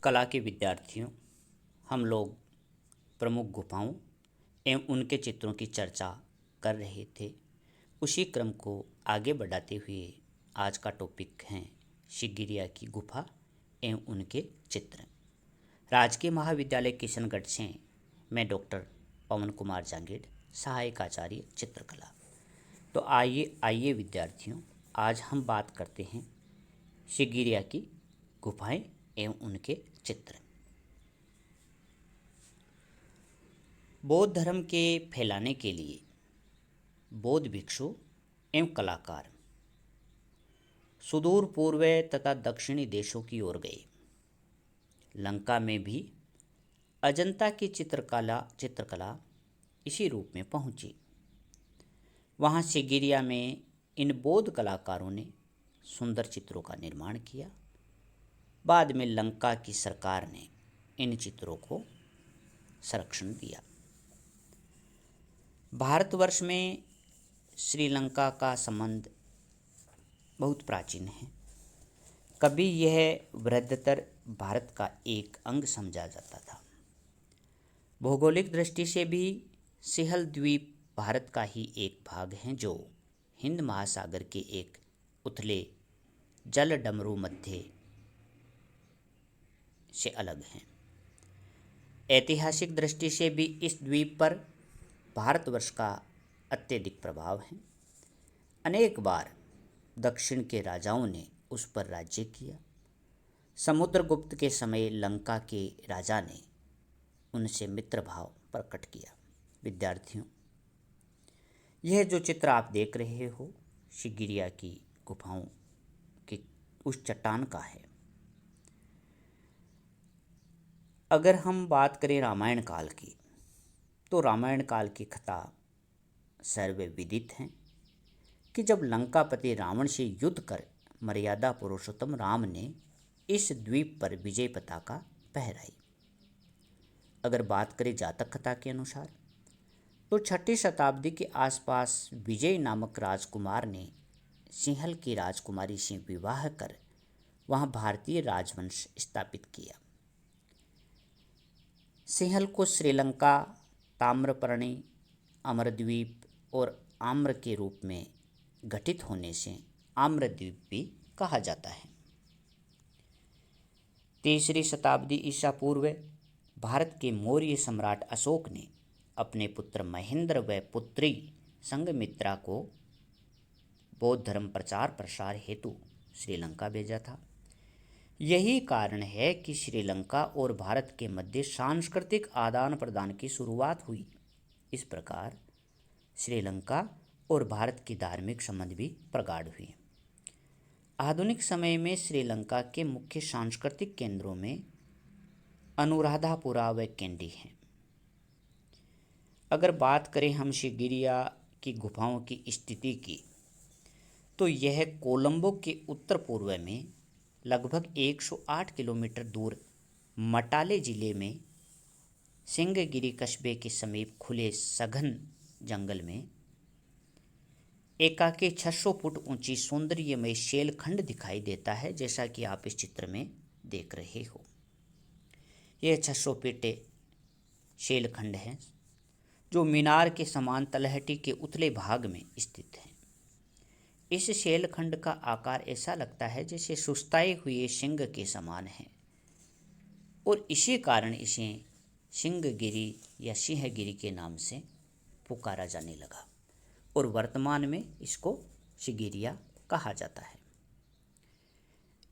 कला के विद्यार्थियों, हम लोग प्रमुख गुफाओं एवं उनके चित्रों की चर्चा कर रहे थे। उसी क्रम को आगे बढ़ाते हुए आज का टॉपिक है शिगिरिया की गुफा एवं उनके चित्र। राजकीय महाविद्यालय किशनगढ़ से मैं डॉक्टर पवन कुमार जांगेड़, सहायक आचार्य चित्रकला। तो आइए विद्यार्थियों, आज हम बात करते हैं शिगिरिया की गुफाएं एवं उनके चित्र। बौद्ध धर्म के फैलाने के लिए बौद्ध भिक्षु एवं कलाकार सुदूर पूर्व तथा दक्षिणी देशों की ओर गए। लंका में भी अजंता की चित्रकला इसी रूप में पहुंची। वहाँ शिगिरिया में इन बौद्ध कलाकारों ने सुंदर चित्रों का निर्माण किया। बाद में लंका की सरकार ने इन चित्रों को संरक्षण दिया। भारतवर्ष में श्रीलंका का संबंध बहुत प्राचीन है। कभी यह वृहत्तर भारत का एक अंग समझा जाता था। भौगोलिक दृष्टि से भी सिंहल द्वीप भारत का ही एक भाग है, जो हिंद महासागर के एक उथले जल डमरू मध्य से अलग हैं। ऐतिहासिक दृष्टि से भी इस द्वीप पर भारतवर्ष का अत्यधिक प्रभाव है। अनेक बार दक्षिण के राजाओं ने उस पर राज्य किया। समुद्रगुप्त के समय लंका के राजा ने उनसे मित्र भाव प्रकट किया। विद्यार्थियों, यह जो चित्र आप देख रहे हो शिगिरिया की गुफाओं की उस चट्टान का है। अगर हम बात करें रामायण काल की, तो रामायण काल की कथा सर्वविदित है कि जब लंकापति रावण से युद्ध कर मर्यादा पुरुषोत्तम राम ने इस द्वीप पर विजय पताका फहराई। अगर बात करें जातक कथा के अनुसार, तो 6ठी शताब्दी के आसपास विजय नामक राजकुमार ने सिंहल की राजकुमारी से विवाह कर वहां भारतीय राजवंश स्थापित किया। सिंहल को श्रीलंका, ताम्रपर्णी, अमरद्वीप और आम्र के रूप में गठित होने से आम्रद्वीप भी कहा जाता है। 3री शताब्दी ईसा पूर्व भारत के मौर्य सम्राट अशोक ने अपने पुत्र महेंद्र व पुत्री संघमित्रा को बौद्ध धर्म प्रचार प्रसार हेतु श्रीलंका भेजा था। यही कारण है कि श्रीलंका और भारत के मध्य सांस्कृतिक आदान प्रदान की शुरुआत हुई। इस प्रकार श्रीलंका और भारत की धार्मिक संबंध भी प्रगाढ़ हुए। आधुनिक समय में श्रीलंका के मुख्य सांस्कृतिक केंद्रों में अनुराधापुरा व कैंडी हैं। अगर बात करें हम शिगिरिया की गुफाओं की स्थिति की, तो यह कोलंबो के उत्तर पूर्व में लगभग 108 किलोमीटर दूर मटाले जिले में सिंहगिरी कस्बे के समीप खुले सघन जंगल में एकाकी 600 फुट ऊंची सौंदर्यमय शैलखंड दिखाई देता है, जैसा कि आप इस चित्र में देख रहे हो। यह 600 फीट शैलखंड है जो मीनार के समान तलहटी के उतले भाग में स्थित है। इस शैलखंड का आकार ऐसा लगता है जैसे सुस्ताए हुए सिंह के समान है और इसी कारण इसे सिंहगिरी या सिंहगिरी के नाम से पुकारा जाने लगा और वर्तमान में इसको शिगिरिया कहा जाता है।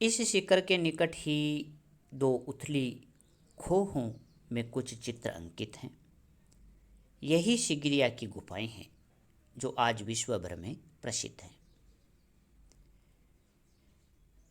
इस शिखर के निकट ही 2 उथली खोहों में कुछ चित्र अंकित हैं। यही शिगिरिया की गुफाएं हैं जो आज विश्व भर में प्रसिद्ध हैं।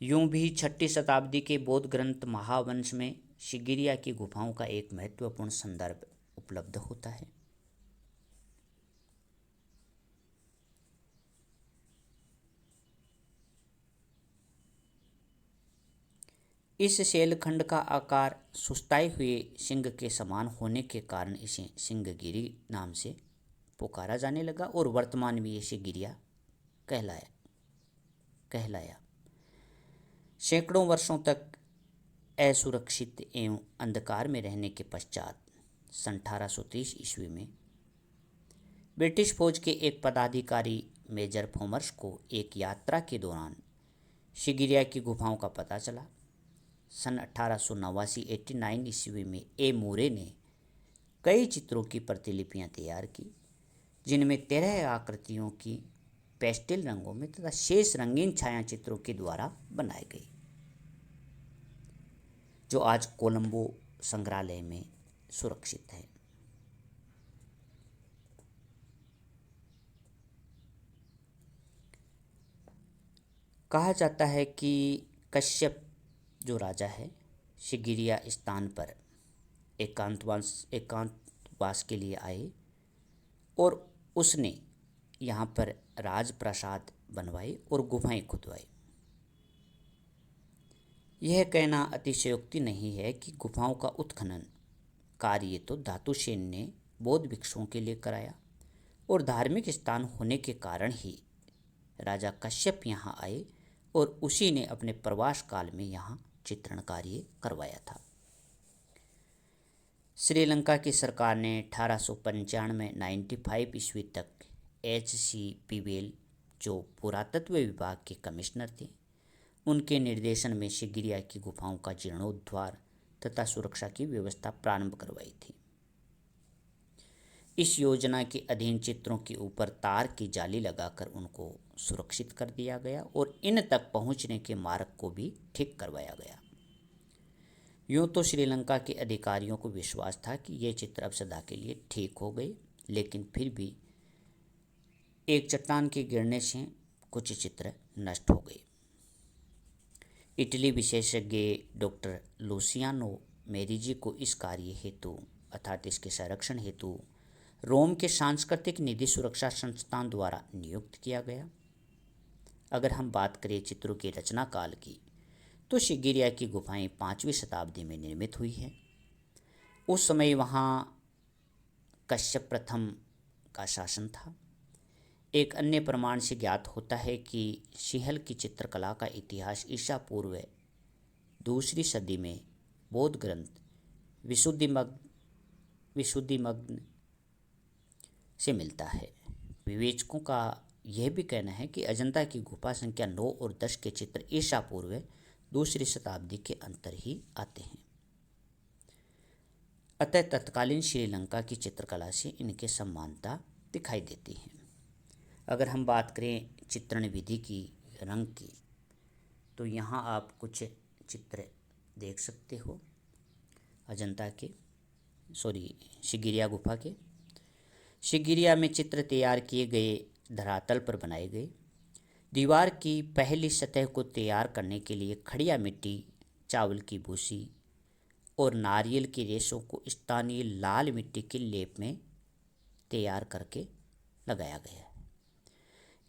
यूं भी 6ठी शताब्दी के बौद्ध ग्रंथ महावंश में शिगिरिया की गुफाओं का एक महत्वपूर्ण संदर्भ उपलब्ध होता है। इस शैलखंड का आकार सुस्ताए हुए सिंह के समान होने के कारण इसे सिंहगिरी नाम से पुकारा जाने लगा और वर्तमान में ये शिगिरिया कहलाया। सैकड़ों वर्षों तक असुरक्षित एवं अंधकार में रहने के पश्चात सन 1830 ईस्वी में ब्रिटिश फौज के एक पदाधिकारी मेजर फोमर्स को एक यात्रा के दौरान शिगिरिया की गुफाओं का पता चला। सन 1889 ईस्वी में ए मूरे ने कई चित्रों की प्रतिलिपियां तैयार की, जिनमें 13 आकृतियों की पेस्टल रंगों में तथा शेष रंगीन छायाचित्रों के द्वारा बनाई गई, जो आज कोलंबो संग्रहालय में सुरक्षित है। कहा जाता है कि कश्यप जो राजा है शिगिरिया स्थान पर एकांतवास के लिए आए और उसने यहाँ पर राजप्रासाद बनवाए और गुफाएं खुदवाई। यह कहना अतिशयोक्ति नहीं है कि गुफाओं का उत्खनन कार्य तो धातुसेन ने बौद्ध भिक्षुओं के लिए कराया और धार्मिक स्थान होने के कारण ही राजा कश्यप यहाँ आए और उसी ने अपने प्रवास काल में यहाँ चित्रण कार्य करवाया था। श्रीलंका की सरकार ने 1895 ईस्वी तक H.C. पीवेल जो पुरातत्व विभाग के कमिश्नर थे, उनके निर्देशन में शिगिरिया की गुफाओं का जीर्णोद्धार तथा सुरक्षा की व्यवस्था प्रारंभ करवाई थी। इस योजना के अधीन चित्रों के ऊपर तार की जाली लगाकर उनको सुरक्षित कर दिया गया और इन तक पहुंचने के मार्ग को भी ठीक करवाया गया। यूँ तो श्रीलंका के अधिकारियों को विश्वास था कि ये चित्र अब सदा के लिए ठीक हो गए, लेकिन फिर भी एक चट्टान के गिरने से कुछ चित्र नष्ट हो गए। इटली विशेषज्ञ डॉक्टर लुसियानो मेरिजी को इस कार्य हेतु अर्थात इसके संरक्षण हेतु रोम के सांस्कृतिक निधि सुरक्षा संस्थान द्वारा नियुक्त किया गया। अगर हम बात करें चित्रों के रचना काल की, तो शिगिरिया की गुफाएं 5वीं शताब्दी में निर्मित हुई हैं। उस समय वहाँ कश्यप प्रथम का शासन था। एक अन्य प्रमाण से ज्ञात होता है कि सिंहल की चित्रकला का इतिहास ईसा पूर्व 2री सदी में बौद्ध ग्रंथ विशुद्धिमग्न से मिलता है। विवेचकों का यह भी कहना है कि अजंता की गुफा संख्या 9 और 10 के चित्र ईसा पूर्व 2री शताब्दी के अंतर ही आते हैं। अतः तत्कालीन श्रीलंका की चित्रकला से इनके समानता दिखाई देती है। अगर हम बात करें चित्रण विधि की, रंग की, तो यहाँ आप कुछ चित्र देख सकते हो अजंता के शिगिरिया गुफा के। शिगिरिया में चित्र तैयार किए गए धरातल पर बनाए गए। दीवार की पहली सतह को तैयार करने के लिए खड़िया मिट्टी, चावल की भूसी और नारियल के रेशों को स्थानीय लाल मिट्टी के लेप में तैयार करके लगाया गया है।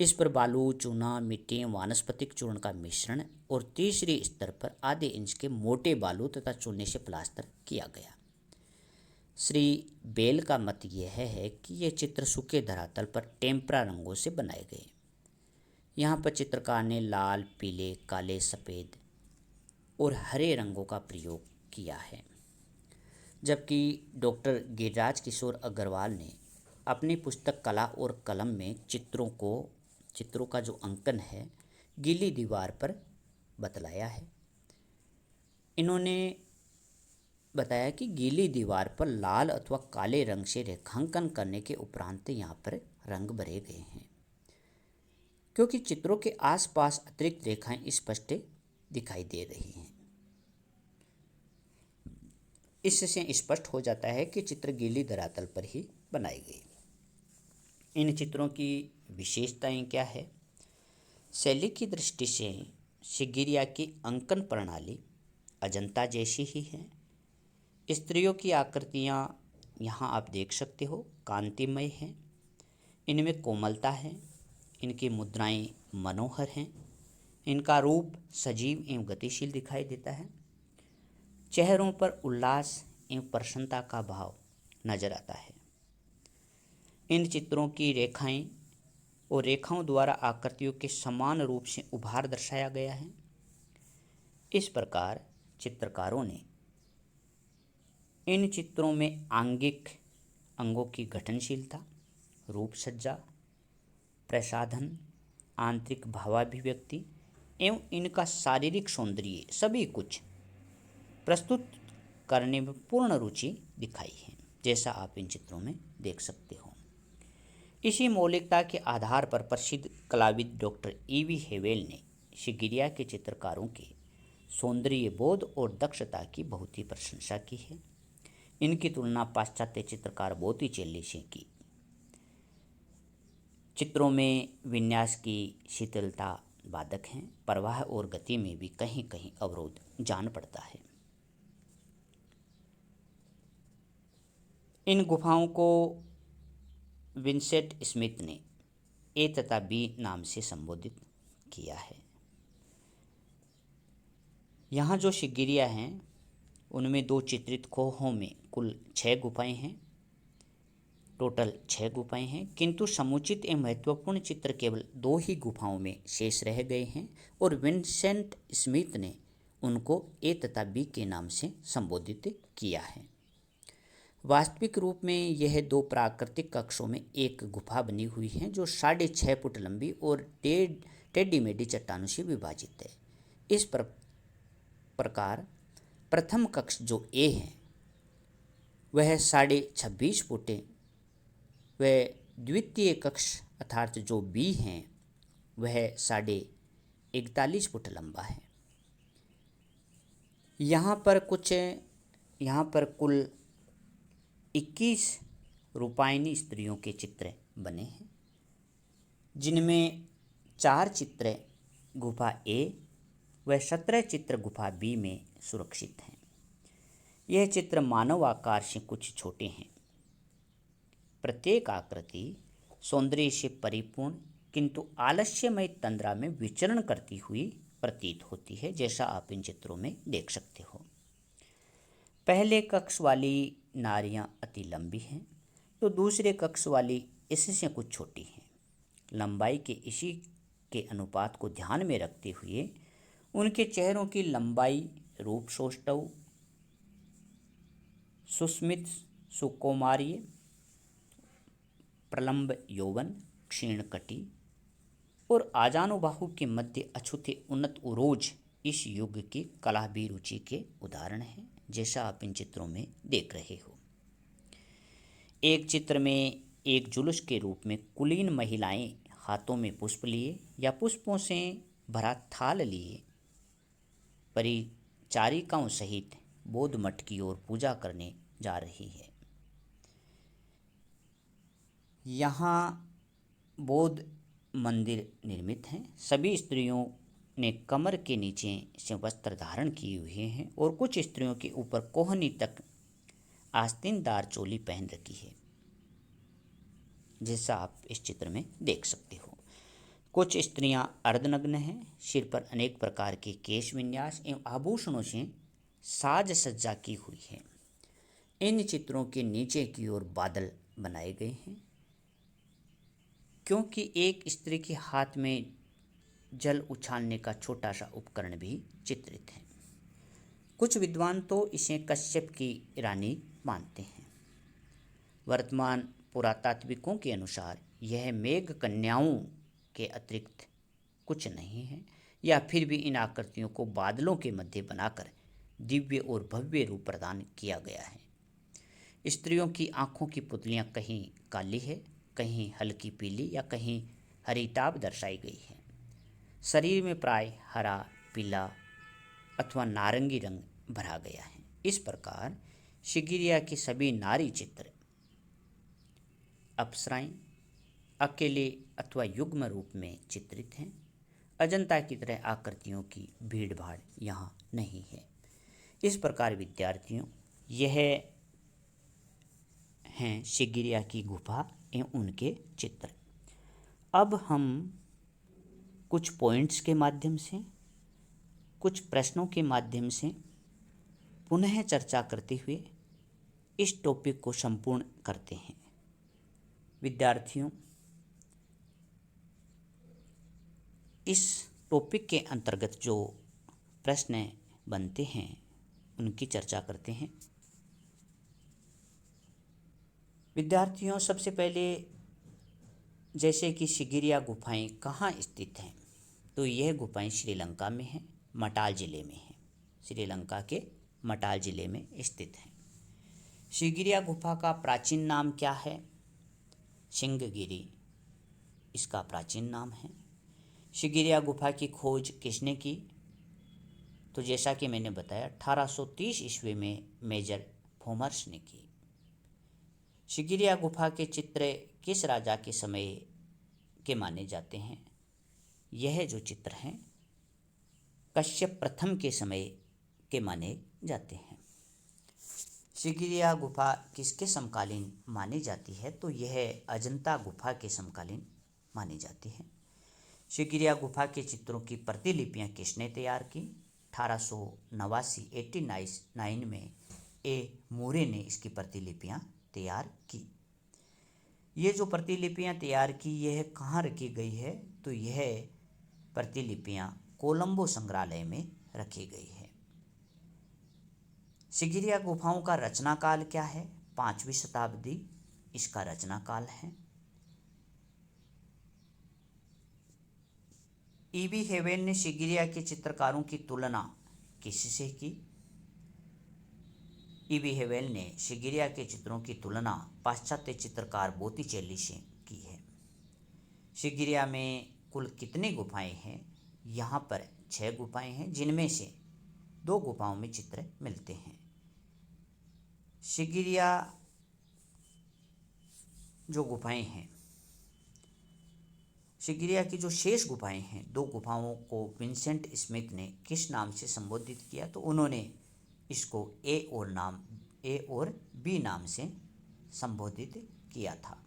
इस पर बालू, चूना, मिट्टी, वानस्पतिक चूर्ण का मिश्रण और तीसरी स्तर पर आधे इंच के मोटे बालू तथा चूने से प्लास्टर किया गया। श्री बेल का मत यह है कि ये चित्र सूखे धरातल पर टेम्परा रंगों से बनाए गए। यहाँ पर चित्रकार ने लाल, पीले, काले, सफ़ेद और हरे रंगों का प्रयोग किया है। जबकि डॉक्टर गिरिराज किशोर अग्रवाल ने अपनी पुस्तक कला और कलम में चित्रों का जो अंकन है गीली दीवार पर बतलाया है। इन्होंने बताया कि गीली दीवार पर लाल अथवा काले रंग से रेखांकन करने के उपरांत यहाँ पर रंग भरे गए हैं, क्योंकि चित्रों के आसपास अतिरिक्त रेखाएं स्पष्ट दिखाई दे रही हैं। इससे स्पष्ट हो जाता है कि चित्र गीली धरातल पर ही बनाई गई। इन चित्रों की विशेषताएं क्या है? शैली की दृष्टि से शिगिरिया की अंकन प्रणाली अजंता जैसी ही है। स्त्रियों की आकृतियाँ यहाँ आप देख सकते हो, कांतिमय हैं, इनमें कोमलता है, इनकी मुद्राएं मनोहर हैं, इनका रूप सजीव एवं गतिशील दिखाई देता है। चेहरों पर उल्लास एवं प्रसन्नता का भाव नजर आता है। इन चित्रों की रेखाएं और रेखाओं द्वारा आकृतियों के समान रूप से उभार दर्शाया गया है। इस प्रकार चित्रकारों ने इन चित्रों में आंगिक अंगों की गठनशीलता, रूप सज्जा, प्रसाधन, आंतरिक भावाभिव्यक्ति एवं इनका शारीरिक सौंदर्य सभी कुछ प्रस्तुत करने में पूर्ण रुचि दिखाई है, जैसा आप इन चित्रों में देख सकते हो। इसी मौलिकता के आधार पर प्रसिद्ध कलाविद डॉक्टर E.V. हेवेल ने शिगिरिया के चित्रकारों के सौंदर्य बोध और दक्षता की बहुत ही प्रशंसा की है। इनकी तुलना पाश्चात्य चित्रकार बोत्तिचेल्ली से की। चित्रों में विन्यास की शीतलता बाधक है, प्रवाह और गति में भी कहीं कहीं अवरोध जान पड़ता है। इन गुफाओं को विंसेंट स्मिथ ने ए तथा बी नाम से संबोधित किया है। यहाँ जो शिगिरिया हैं उनमें 2 चित्रित खोहों में कुल 6 गुफाएं हैं। टोटल 6 गुफाएं हैं, किंतु समुचित एवं महत्वपूर्ण चित्र केवल 2 ही गुफाओं में शेष रह गए हैं और विंसेंट स्मिथ ने उनको ए तथा बी के नाम से संबोधित किया है। वास्तविक रूप में यह 2 प्राकृतिक कक्षों में एक गुफा बनी हुई है जो 6.5 फुट लंबी और टेढ़ी मेढ़ी चट्टानों से विभाजित है। इस प्रकार प्रथम कक्ष जो ए है वह 26.5 फुट है, वह द्वितीय कक्ष अर्थात जो बी है वह 41.5 फुट लंबा है। यहाँ पर कुल 21 रूपायनी स्त्रियों के चित्र बने हैं, जिनमें 4 चित्र गुफा ए व 17 चित्र गुफा बी में सुरक्षित हैं। यह चित्र मानव आकार से कुछ छोटे हैं। प्रत्येक आकृति सौंदर्य से परिपूर्ण किंतु आलस्यमय तंद्रा में विचरण करती हुई प्रतीत होती है, जैसा आप इन चित्रों में देख सकते हो। पहले कक्ष वाली नारियां अति लंबी हैं तो दूसरे कक्ष वाली इससे कुछ छोटी हैं। लंबाई के इसी के अनुपात को ध्यान में रखते हुए उनके चेहरों की लंबाई, रूप सौष्ठव, सुस्मित सुकुमारीय, प्रलंब यौवन, क्षीण कटी और आजानुबाहु के मध्य अछूते उन्नत उरोज इस युग की कलाभिरुचि के उदाहरण हैं, जैसा आप इन चित्रों में देख रहे हो। एक चित्र में एक जुलूस के रूप में कुलीन महिलाएं हाथों में पुष्प लिए या पुष्पों से भरा थाल लिए परिचारिकाओं सहित बौद्ध मठ की ओर पूजा करने जा रही है। यहाँ बौद्ध मंदिर निर्मित हैं। सभी स्त्रियों ने कमर के नीचे से वस्त्र धारण किए हुए हैं और कुछ स्त्रियों के ऊपर कोहनी तक आस्तीनदार चोली पहन रखी है, जैसा आप इस चित्र में देख सकते हो। कुछ स्त्रियां अर्धनग्न हैं। सिर पर अनेक प्रकार के केश विन्यास एवं आभूषणों से साज सज्जा की हुई है। इन चित्रों के नीचे की ओर बादल बनाए गए हैं, क्योंकि एक स्त्री के हाथ में जल उछालने का छोटा सा उपकरण भी चित्रित है। कुछ विद्वान तो इसे कश्यप की रानी मानते हैं। वर्तमान पुरातात्विकों के अनुसार यह मेघ कन्याओं के अतिरिक्त कुछ नहीं है, या फिर भी इन आकृतियों को बादलों के मध्य बनाकर दिव्य और भव्य रूप प्रदान किया गया है। स्त्रियों की आंखों की पुतलियां कहीं काली है, कहीं हल्की पीली या कहीं हरिताभ दर्शाई गई है। शरीर में प्राय हरा, पीला अथवा नारंगी रंग भरा गया है। इस प्रकार शिगिरिया के सभी नारी चित्र अप्सराएं अकेले अथवा युग्म रूप में चित्रित हैं। अजंता की तरह आकृतियों की भीड़ भाड़ यहाँ नहीं है। इस प्रकार विद्यार्थियों, यह हैं शिगिरिया की गुफा एवं उनके चित्र। अब हम कुछ पॉइंट्स के माध्यम से, कुछ प्रश्नों के माध्यम से पुनः चर्चा करते हुए इस टॉपिक को संपूर्ण करते हैं। विद्यार्थियों, इस टॉपिक के अंतर्गत जो प्रश्न बनते हैं उनकी चर्चा करते हैं। विद्यार्थियों, सबसे पहले जैसे कि सिगिरिया गुफाएं कहाँ स्थित हैं, तो यह गुफाएं श्रीलंका में हैं, मटाल जिले में हैं। श्रीलंका के मटाल जिले में स्थित हैं। सिगिरिया गुफा का प्राचीन नाम क्या है? सिंहगिरी इसका प्राचीन नाम है। सिगिरिया गुफा की खोज किसने की? तो जैसा कि मैंने बताया 1830 ईस्वी में मेजर फोमर्स ने की। सिगिरिया गुफा के चित्र किस राजा के समय के माने जाते हैं? यह जो चित्र हैं कश्यप प्रथम के समय के माने जाते हैं। सिगिरिया गुफा किसके समकालीन मानी जाती है? तो यह अजंता गुफा के समकालीन मानी जाती है। सिगिरिया गुफा के चित्रों की प्रतिलिपियां किसने तैयार की? 1889 में ए मूरे ने इसकी प्रतिलिपियां तैयार की। ये जो प्रतिलिपियां तैयार की यह कहाँ रखी गई है? तो यह प्रतिलिपियां कोलंबो संग्रहालय में रखी गई है। सिगिरिया गुफाओं का रचनाकाल क्या है? 5वीं शताब्दी इसका रचनाकाल है। ईबी हेवेन ने सिगिरिया के चित्रकारों की तुलना किससे की? ईबी हेवेन ने सिगिरिया के चित्रों की तुलना पाश्चात्य चित्रकार बोत्तिचेल्ली से की है। सिगिरिया में कुल कितनी गुफाएं हैं? यहाँ पर 6 गुफाएं हैं, जिनमें से 2 गुफाओं में चित्र मिलते हैं। सिगिरिया जो गुफाएं हैं, सिगिरिया की जो शेष गुफाएं हैं, 2 गुफाओं को विंसेंट स्मिथ ने किस नाम से संबोधित किया? तो उन्होंने इसको ए और बी नाम से संबोधित किया था।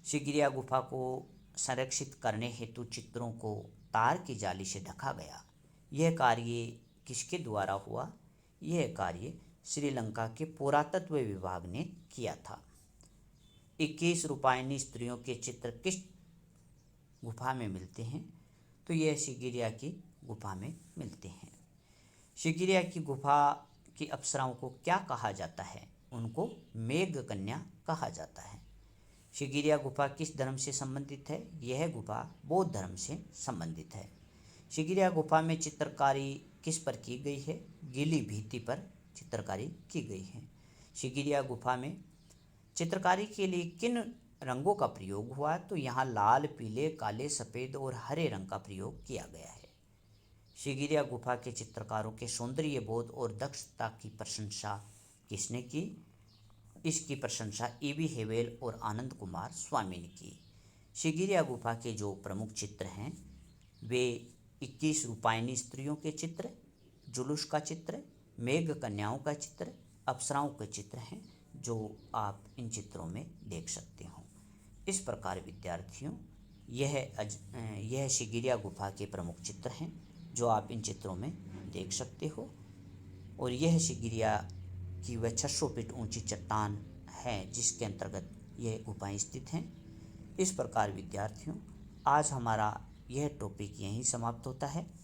सिगिरिया गुफा को संरक्षित करने हेतु चित्रों को तार की जाली से ढका गया। यह कार्य किसके द्वारा हुआ? यह कार्य श्रीलंका के पुरातत्व विभाग ने किया था। 21 रूपायनी स्त्रियों के चित्र किस गुफा में मिलते हैं? तो यह सिगिरिया की गुफा में मिलते हैं। सिगिरिया की गुफा की अप्सराओं को क्या कहा जाता है? उनको मेघ कन्या कहा जाता है। सिगिरिया गुफा किस धर्म से संबंधित है? यह गुफा बौद्ध धर्म से संबंधित है। सिगिरिया गुफा में चित्रकारी किस पर की गई है? गीली भित्ति पर चित्रकारी की गई है। सिगिरिया गुफा में चित्रकारी के लिए किन रंगों का प्रयोग हुआ? तो यहाँ लाल, पीले, काले, सफ़ेद और हरे रंग का प्रयोग किया गया है। सिगिरिया गुफा के चित्रकारों के सौंदर्य बोध और दक्षता की प्रशंसा किसने की? इसकी प्रशंसा ईबी हेवेल और आनंद कुमार स्वामी ने की। सिगिरिया गुफा के जो प्रमुख चित्र हैं वे 21 रूपायनी स्त्रियों के चित्र, जुलूस का चित्र, मेघ कन्याओं का चित्र, अप्सराओं के चित्र हैं, जो आप इन चित्रों में देख सकते हो। इस प्रकार विद्यार्थियों यह सिगिरिया गुफा के प्रमुख चित्र हैं जो आप इन चित्रों में देख सकते हो। और यह सिगिरिया की वह 600 फीट ऊंची चट्टान है जिसके अंतर्गत यह गुफाएं स्थित हैं। इस प्रकार विद्यार्थियों आज हमारा यह टॉपिक यहीं समाप्त होता है।